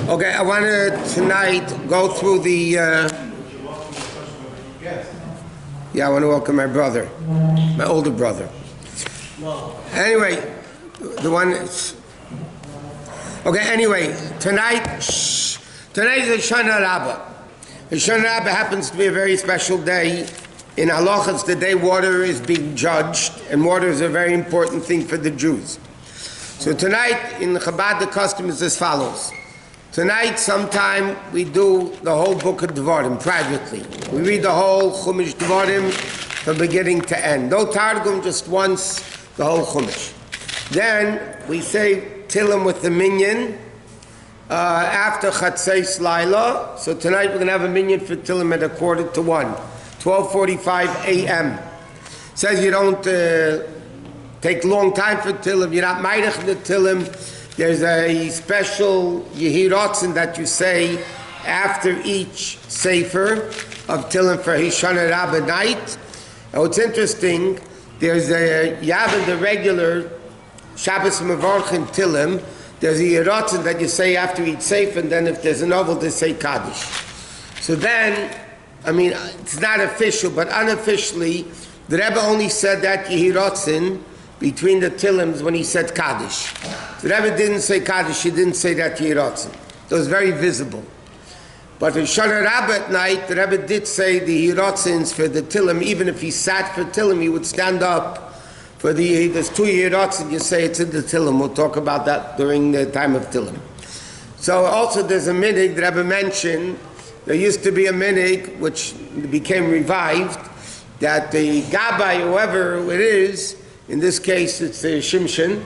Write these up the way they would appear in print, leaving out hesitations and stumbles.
Okay, I want to tonight go through the. I want to welcome my brother, my older brother. Anyway, the one. Okay, anyway, tonight is Hoshana Rabbah. Hoshana Rabbah happens to be a very special day. In halachos, the day water is being judged, and water is a very important thing for the Jews. So tonight in Chabad, the custom is as follows. Tonight, sometime, we do the whole book of Dvarim privately. We read the whole Chumash Dvarim from beginning to end. No Targum, just once, the whole Chumash. Then, we say Tillim with the minyan after Chatzeis Laila. So tonight, we're going to have a minyan for Tillim at 12:45, 12:45 a.m. Says you don't take long time for Tillim. You're not Meidach the Tillim. There's a special Yehiratzen that you say after each Sefer of Tillim for Hoshana Rabbah night. And what's interesting, there's a Yavad, the regular Shabbos Mevarchin Tillim. There's a Yehiratzen that you say after each Sefer, and then if there's a novel, they say Kaddish. So then, I mean, it's not official, but unofficially, the Rebbe only said that Yehiratzen between the Tillims when he said Kaddish. The Rebbe didn't say Kaddish, he didn't say that Yehiratzen. It was very visible. But Hoshana Rabbah at night, the Rebbe did say the Yehiratzens for the Tillim. Even if he sat for Tillim, he would stand up for there's two Yehiratzen, you say it's in the Tillim. We'll talk about that during the time of Tillim. So also there's a minig, the Rebbe mentioned, there used to be a minig which became revived, that the Gabbai, whoever it is, in this case, it's a Shimshon,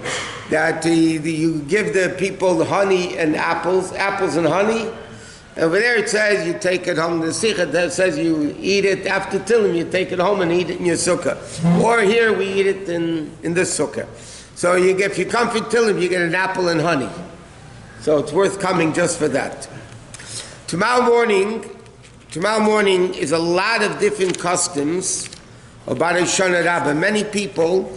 that you give the people honey and apples and honey. Over there it says you take it home. The Sikha that says you eat it after Tillim, you take it home and eat it in your sukkah. Or here we eat it in this sukkah. So if you come for Tillim, you get an apple and honey. So it's worth coming just for that. Tomorrow morning is a lot of different customs about Hoshana Rabbah. Many people,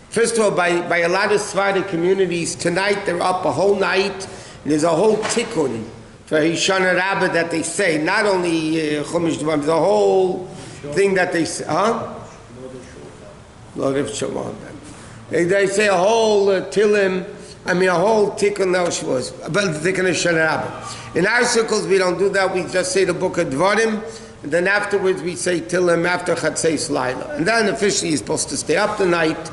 first of all, by a lot of Sephardic communities, tonight they're up a whole night, and there's a whole tikkun for Hoshana Rabbah that they say, not only Chumash Dvarim, the whole thing that they say, They say a whole Tillim, a whole tikkun, but the tikkun of Hoshana Rabbah. In our circles, we don't do that, we just say the book of Dvarim, and then afterwards we say Tillim after Chatzeis Laila. And then officially you're supposed to stay up the night.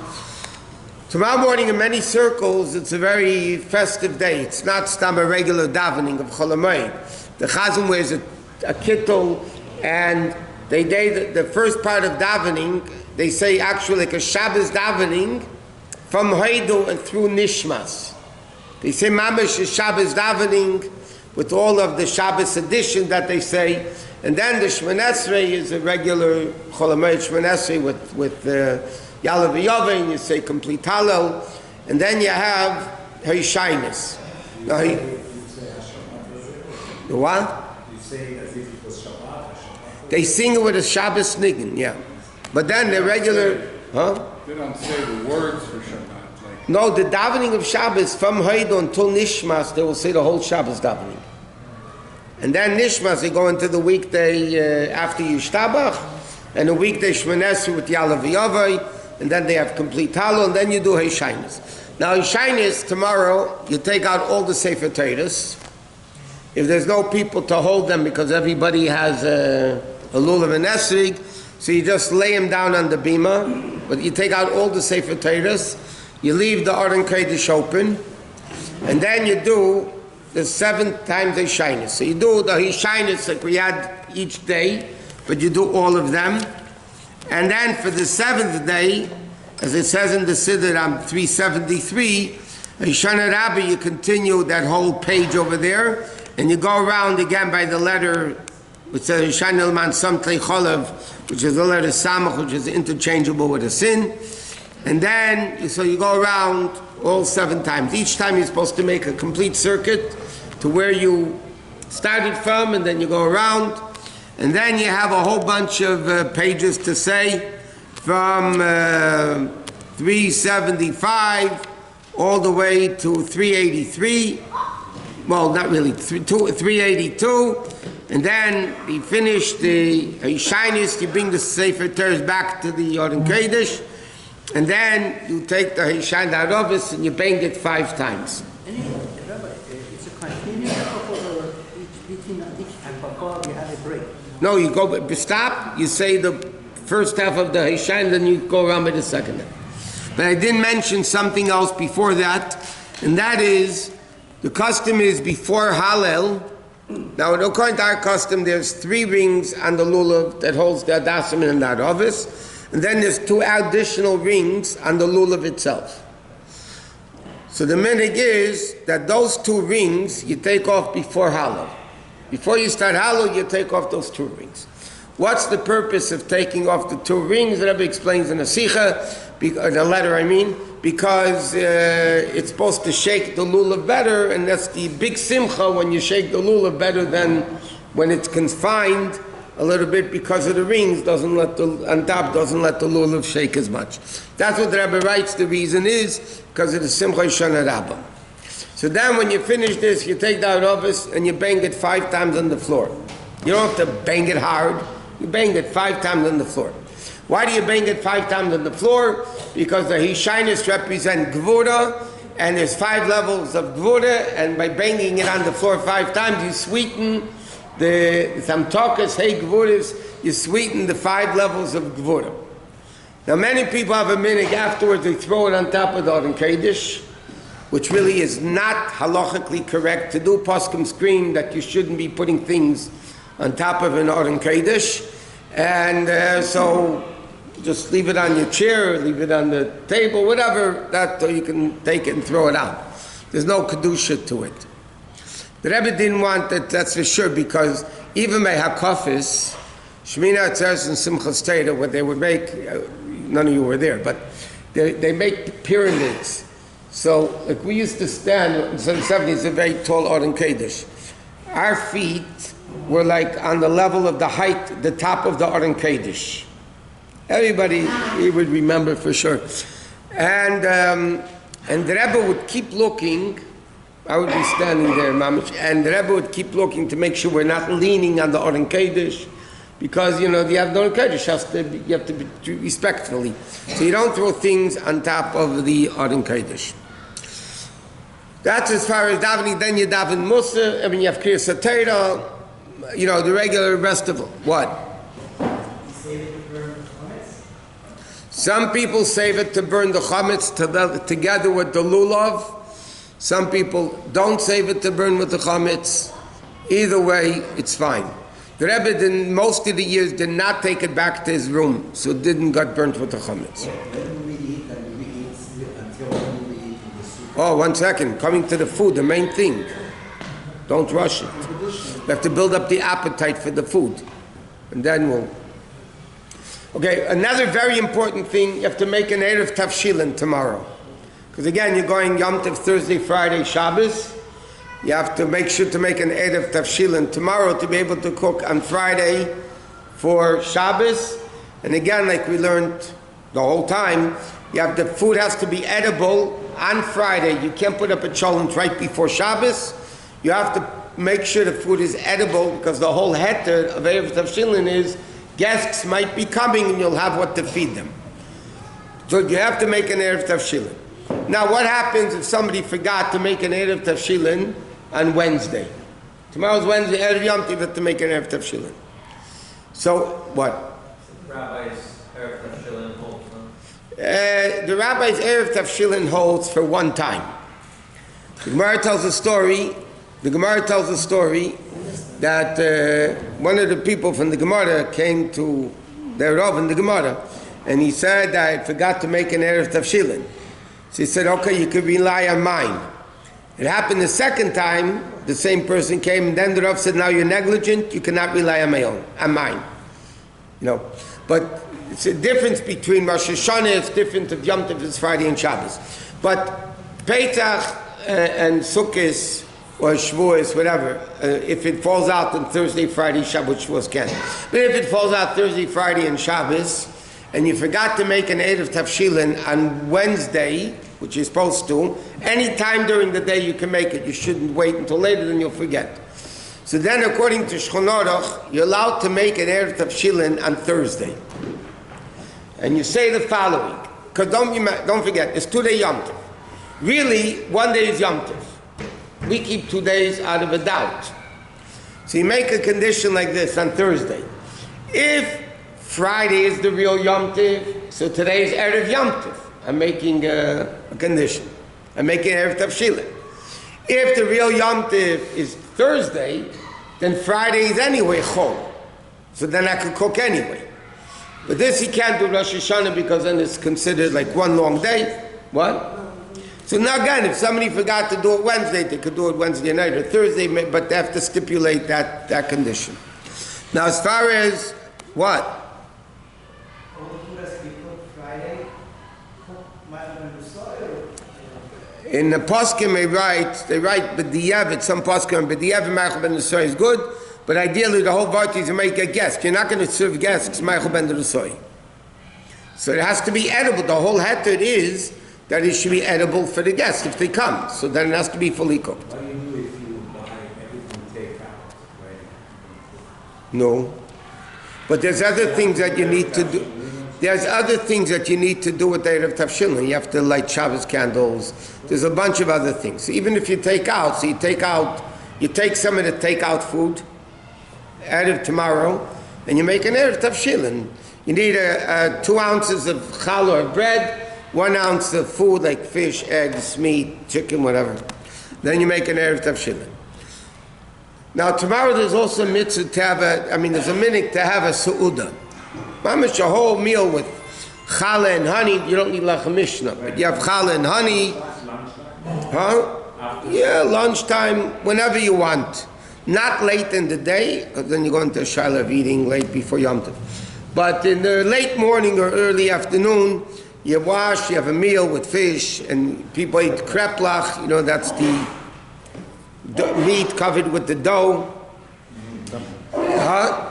Tomorrow morning in many circles it's a very festive day. It's not stam a regular davening of Chol HaMoed. The Chazan wears a kittel, and the first part of davening, they say actually like a Shabbos davening from Hoidu and through Nishmas. They say Mamash is Shabbos davening with all of the Shabbos edition that they say. And then the Shemon Esrei is a regular Chol HaMoed Shemon Esrei with Yalav V'Yoveh, and you say complete Hallel. And then you have Hoshainis. The what? You say as if it was Shabbat. They sing it with a Shabbos niggin, yeah. But then the regular, They don't say the words for Shabbat. No, the davening of Shabbos from Hoidu until Nishmas, they will say the whole Shabbos davening. And then Nishmas, they go into the weekday after Yishtabach, and the weekday Shemon Esrei with Yalav V'Yoveh, and then they have complete Hallel, and then you do Hoshainis. Now Hoshainis, tomorrow, you take out all the Sefer Torahs. If there's no people to hold them because everybody has a lulav and esrig, so you just lay them down on the bima, but you take out all the Sefer Torahs, you leave the Aron Kodesh open, and then you do the 7 times Hoshainis. So you do the Hoshainis like we had each day, but you do all of them. And then for the 7th day, as it says in the Siddur, 373, Hoshana Rabbah, you continue that whole page over there, and you go around again by the letter, which says Hoshana L'man Samtei Cholav, which is the letter Samach, which is interchangeable with a sin. And then, so you go around all 7 times. Each time you're supposed to make a complete circuit to where you started from, and then you go around. And then you have a whole bunch of pages to say from 375 all the way to 383. well, not really, 382, and then you finish the Hoshanis, you bring the Sefer Torah back to the Orden Kodesh, and then you take the Hoshana Aravis and you bang it 5 times. Rabbi, it's a continuous or between each halakha we have a break? No, you go, stop, you say the first half of the Hoshana, then you go around by the second half. But I didn't mention something else before that, and that is, the custom is before Hallel. Now, according to our custom, there's 3 rings on the lulav that holds the Adasim and the Aravis, and then there's 2 additional rings on the lulav itself. So the minhag is that those 2 rings you take off before Hallel. Before you start Hallel, you take off those 2 rings. What's the purpose of taking off the 2 rings? The Rebbe explains in a Sikha, the letter I mean, because it's supposed to shake the lulav better, and that's the big simcha when you shake the lulav better than when it's confined a little bit because of the rings, on top doesn't let the lulav shake as much. That's what the Rebbe writes, the reason is because of the simcha Hoshana Rabbah. So then when you finish this, you take the Aravis and you bang it 5 times on the floor. You don't have to bang it hard, you bang it 5 times on the floor. Why do you bang it 5 times on the floor? Because the Hishanis represent Gvura, and there's 5 levels of Gvura, and by banging it on the floor 5 times, you sweeten the Samtokas, hey Gvuras, you sweeten the 5 levels of Gvura. Now many people have a minhag afterwards, they throw it on top of the Orden Kodesh, which really is not halachically correct to do. Poskim scream that you shouldn't be putting things on top of an Orden Kodesh, and so just leave it on your chair, leave it on the table, whatever, that you can take it and throw it out. There's no kedusha to it. The Rebbe didn't want it, that's for sure, because even by Hakafis, Shemina Atzeres and Simchas Torah, what they would make, none of you were there, but they make pyramids. So, like we used to stand, in the 70s, a very tall Orden Kodesh. Our feet were like on the level of the height, the top of the Orden Kodesh. Everybody, he would remember for sure. And the Rebbe would keep looking. I would be standing there, Mamish, and the Rebbe would keep looking to make sure we're not leaning on the Orden Kodesh, because, you have the Orden Kodesh, you have to be respectfully. So you don't throw things on top of the Orden Kodesh. That's as far as davening. Then you daven Musa, you have Kriyas HaTorah, the regular rest of it. What? Some people save it to burn the chametz together with the lulav. Some people don't save it to burn with the chametz. Either way, it's fine. The Rebbe, most of the years, did not take it back to his room, so it didn't get burnt with the chametz. Oh, 1 second. Coming to the food, the main thing. Don't rush it. You have to build up the appetite for the food. And then we'll... Okay, another very important thing, you have to make an Erev Tavshilin tomorrow. Because again, you're going Yom Tov, Thursday, Friday, Shabbos. You have to make sure to make an Erev Tavshilin tomorrow to be able to cook on Friday for Shabbos. And again, like we learned the whole time, the food has to be edible on Friday. You can't put up a cholent right before Shabbos. You have to make sure the food is edible, because the whole heter of Erev Tavshilin is guests might be coming and you'll have what to feed them. So you have to make an Erev Tavshilin. Now what happens if somebody forgot to make an Erev Tavshilin on Wednesday? Tomorrow's Wednesday, Erev Yom Tov, you have to make an Erev Tavshilin. So what? The rabbi's Erev Tavshilin holds, the rabbi's Erev Tavshilin holds for one time. The Gemara tells a story that one of the people from the Gemara came to their Rav in the Gemara, and he said, I forgot to make an Erev Tavshilin. So he said, okay, you could rely on mine. It happened the second time, the same person came, and then the Rav said, now you're negligent, you cannot rely on mine. But it's a difference between Rosh Hoshana, it's different if Yom Tov is Friday and Shabbos. But Pesach and Sukkot, or Shavuos, whatever, if it falls out on Thursday, Friday, Shabbos, Shavuos can. But if it falls out Thursday, Friday, and Shabbos, and you forgot to make an Erev Tavshilin on Wednesday, which you're supposed to, Any time during the day you can make it. You shouldn't wait until later, then you'll forget. So then, according to Shulchan Aruch, you're allowed to make an Erev Tavshilin on Thursday. And you say the following, because don't forget, it's 2 day Yom Tov. Really, 1 day is Yom Tov. We keep 2 days out of a doubt. So you make a condition like this on Thursday. If Friday is the real Yom Tov, so today is Erev Yom Tov. I'm making a condition. I'm making Erev Tavshilin. If the real Yom Tov is Thursday, then Friday is anyway Chol. So then I could cook anyway. But this he can't do Rosh Hashanah because then it's considered like one long day. What? So now again, if somebody forgot to do it Wednesday, they could do it Wednesday night or Thursday, but they have to stipulate that condition. Now as far as what? In the poskim they write b'diavad, some poskim b'diavad Ma'achal ben Nesoy is good, but ideally the whole party is to make a guest. You're not going to serve guests Ma'achal ben Nesoy. So it has to be edible. The whole heter is that it should be edible for the guests if they come. So then it has to be fully cooked. What do you do if you buy everything takeout? Right? No. But there's other things that you need to do. There's other things that you need to do with the Erev Tavshilin. You have to light Shabbos candles. There's a bunch of other things. So even if you take out, you take some of the takeout food, Erev tomorrow, and you make an Erev Tavshilin. You need 2 ounces of challah or bread, 1 ounce of food like fish, eggs, meat, chicken, whatever. Then you make an Erev Tavshilin. Now tomorrow there's also a mitzvah to have there's a minute to have a su'udah. Mamish, a whole meal with challah and honey. You don't need like a mishnah, but you have challah and honey. Huh? Yeah, lunchtime, whenever you want. Not late in the day, because then you go into a shaila of eating late before Yom Tov. But in the late morning or early afternoon, you wash, you have a meal with fish, and people eat kreplach, that's the meat covered with the dough. Huh?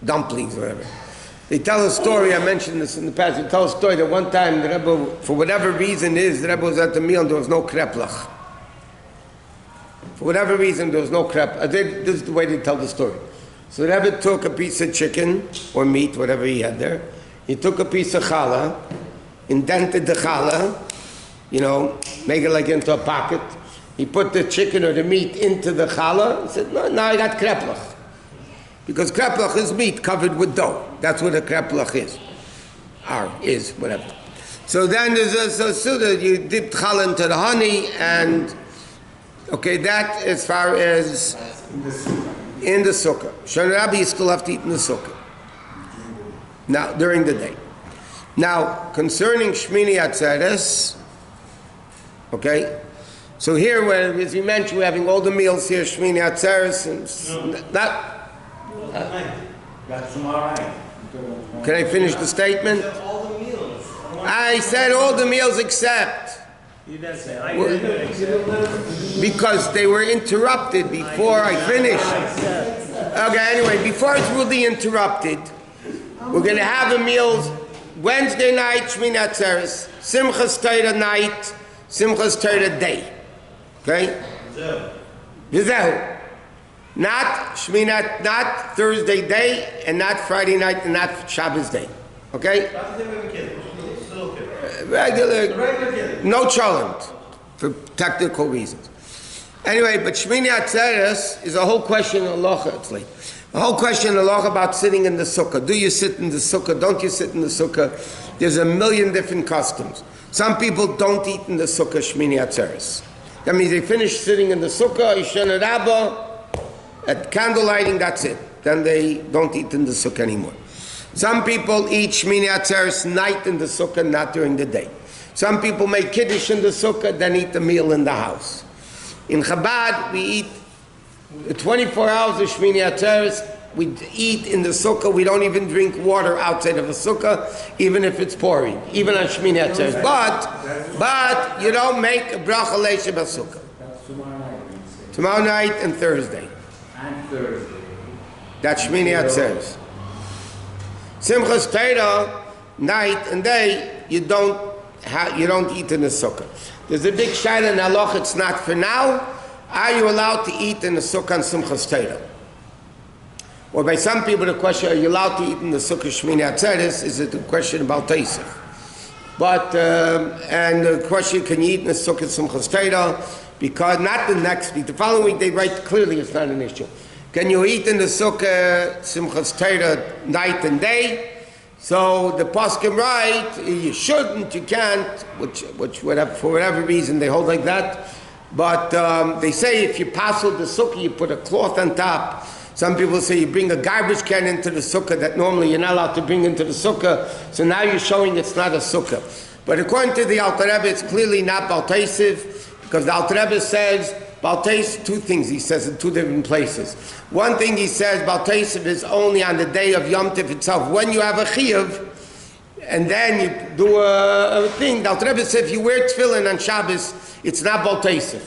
Dumplings, whatever. They tell a story, I mentioned this in the past, they tell a story that one time the Rebbe, for whatever reason the Rebbe was at the meal and there was no kreplach. For whatever reason there was no kreplach. This is the way they tell the story. So the Rebbe took a piece of chicken, or meat, whatever he had there. He took a piece of challah, indented the challah, make it like into a pocket. He put the chicken or the meat into the challah. He said, no, now I got kreplach. Because kreplach is meat covered with dough. That's what a kreplach is. Or is, whatever. So then there's a suda, you dip challah into the honey, and that as far as in the sukkah. Shana Rabbi, you still have to eat in the sukkah. Now, during the day. Now, concerning Shmini Atzeres, so here, as you mentioned, we're having all the meals here, Shmini Atzeres, and That's tomorrow night. Can I finish the statement? All the meals. I said all the meals except. You didn't say. I didn't. Because they were interrupted before I finished. Okay, anyway, before it's really interrupted, we're going to have the meals Wednesday night, Shmini Atzeres, Simchas Torah night, Simchas Torah day. Okay? Vizehu. Not Shmini, not Thursday day, and not Friday night, and not Shabbos day. Okay? Regular, no cholent, for technical reasons. Anyway, but Shmini Atzeres is a whole question of halacha. It's like a whole question of halacha about sitting in the sukkah. Do you sit in the sukkah? Don't you sit in the sukkah? There's a million different customs. Some people don't eat in the sukkah Shmini Atzeres. That means they finish sitting in the sukkah, Hoshana Rabbah, at candle lighting, that's it. Then they don't eat in the sukkah anymore. Some people eat Shmini Atzeres night in the sukkah, not during the day. Some people make kiddush in the sukkah, then eat the meal in the house. In Chabad, we eat 24 hours of Shmini Atzeres. We eat in the sukkah. We don't even drink water outside of a sukkah, even if it's pouring, even on Shmini Atzeres. But you don't make a bracha leisha b'sukkah. Tomorrow night and Thursday. And Thursday. That's Shmini Atzeres. Simchas Torah, night and day, you don't you don't eat in the sukkah. There's a big shaila in halacha, it's not for now. Are you allowed to eat in the sukkah on Simchas Torah? Or by some people the question, are you allowed to eat in the sukkah Shmini Atzeres, is it a question about Tosef? But, and the question, can you eat in the sukkah Simchas Torah? Because not the next week, the following week they write clearly it's not an issue. Can you eat in the sukkah Simchas Torah night and day? So the poskim write, you shouldn't, you can't, which whatever, for whatever reason they hold like that. But they say if you passel the sukkah, you put a cloth on top. Some people say you bring a garbage can into the sukkah that normally you're not allowed to bring into the sukkah. So now you're showing it's not a sukkah. But according to the Alter Rebbe, it's clearly not Baltesiv, because the Alter Rebbe says, Baltesiv, two things he says in two different places. One thing he says, Baltesiv is only on the day of Yom Tov itself. When you have a chiyuv, and then you do a thing, the Alter Rebbe says if you wear tefillin on Shabbos, it's not Baltesiv.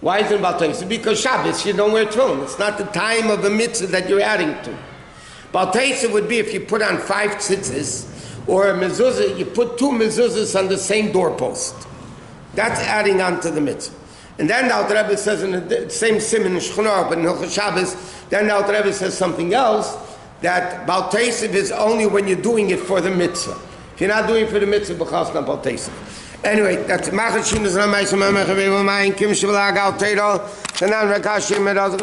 Why isn't it Baltesiv? Because Shabbos, you don't wear tefillin. It's not the time of the mitzvah that you're adding to. Baltesiv would be if you put on 5 tzitzis, or a mezuzah, you put 2 mezuzahs on the same doorpost. That's adding on to the mitzvah. And then the Alter Rebbe says in the same simon in Shechonah, but in Hilchos Shabbos, then the Alter Rebbe says something else, that Baltesiv is only when you're doing it for the mitzvah. If you're not doing it for the mitzvah, b'chal not Baltesiv. Anyway, that's Machashin is Ramay Samamach Reveil Mayin Kim Shvalag Al Teiro Sanan Rakashim Medaz